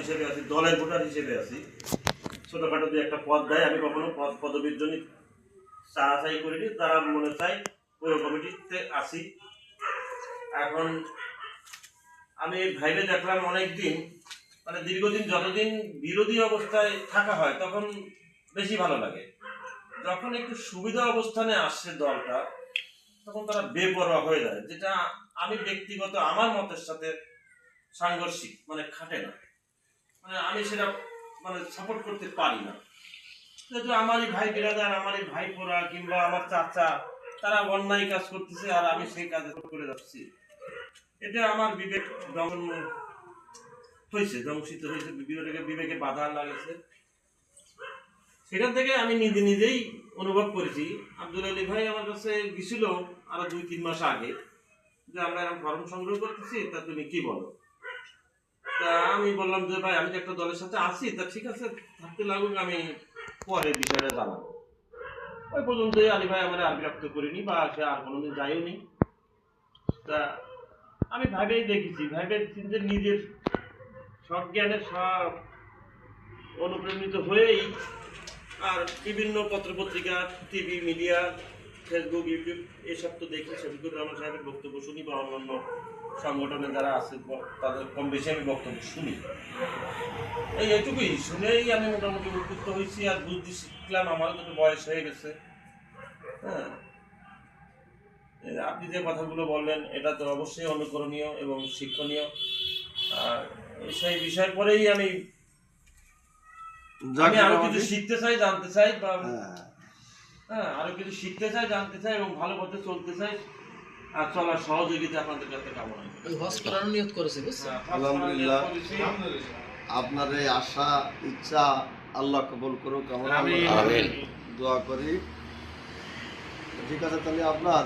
হিসেবে আছি, দলের ভোটার হিসেবে আছি। ছোটখাটো দিয়ে একটা পদ দেয়, আমি কখনো পদ পদবীর জন্য চাই করিনি। তারা মনে চাই পৌর কমিটিতে আসি। এখন আমি ভাইবে দেখলাম অনেকদিন, মানে দীর্ঘদিন, যতদিন বিরোধী অবস্থায় থাকা হয় তখন বেশি ভালো লাগে। যখন একটু সুবিধা অবস্থানে আসছে দলটা, তখন তারা বেপরোয়া হয়ে যায়, যেটা আমি ব্যক্তিগত আমার মতের সাথে সাংঘর্ষিক, মানে খাটে না, মানে আমি সেটা মানে সাপোর্ট করতে পারি না। যেহেতু আমারই ভাই বিরাদার, আমারই ভাই পোড়া কিংবা আমার চাচা, তারা অন্যায় কাজ করতেছে আর আমি সেই কাজে করে যাচ্ছি, এটা আমার বিবেক দংশিত হয়েছে, বিবেকে বাধা লাগেছে। সেখান থেকে আমি নিজেই অনুভব করেছি। আব্দুল আলী ভাই আমার কাছে গেছিল আরো 2-3 মাস আগে, যে আমরা এখন ফর্ম সংগ্রহ করতেছি, তা তুমি কি বলো। তা আমি বললাম যে ভাই, আমি তো একটা দলের সাথে আছি, তা ঠিক আছে থাকতে লাগুক, আমি পরে বিষয়টা জানাবো। ওই পর্যন্ত আলী ভাই আমার আর বিরক্ত করিনি, বা সে আর কোনোদিন যাইও নি। তা আমি ভাবেই দেখেছি, চিন্তে নিজের সজ্ঞানের সব অনুপ্রাণিত হয়েই, আর বিভিন্ন পত্রপত্রিকা, টিভি, মিডিয়া, ফেসবুক, ইউটিউব এসব তো দেখি, শফিকুর রহমান সাহেবের বক্তব্য শুনি, বা অন্যান্য সংগঠনে যারা আছে তাদের কম বেশি আমি বক্তব্য শুনি। এইটুকুই শুনেই আমি মোটামুটি উদ্বুদ্ধ হয়েছি, আর বুঝতে শিখলাম। আমারও তো বয়স হয়ে গেছে। হ্যাঁ, আপনি যে কথাগুলো বললেন এটা তো অবশ্যই অনুকরণীয় এবং শিক্ষণীয়। আর সেই বিষয়ের পরেই আমি আরো কিছু শিখতে চাই, জানতে চাই, বা আরো কিছু শিখতে চাই, জানতে চাই এবং ভালো পথে চলতে চাই। আর চলার সহযোগিতা আপনাদের কাছে কামনা করি। আলহামদুলিল্লাহ, আপনার এই আশা ইচ্ছা আল্লাহ কবুল করুক, আমরা দোয়া করি। ঠিক আছে, তাহলে আপনার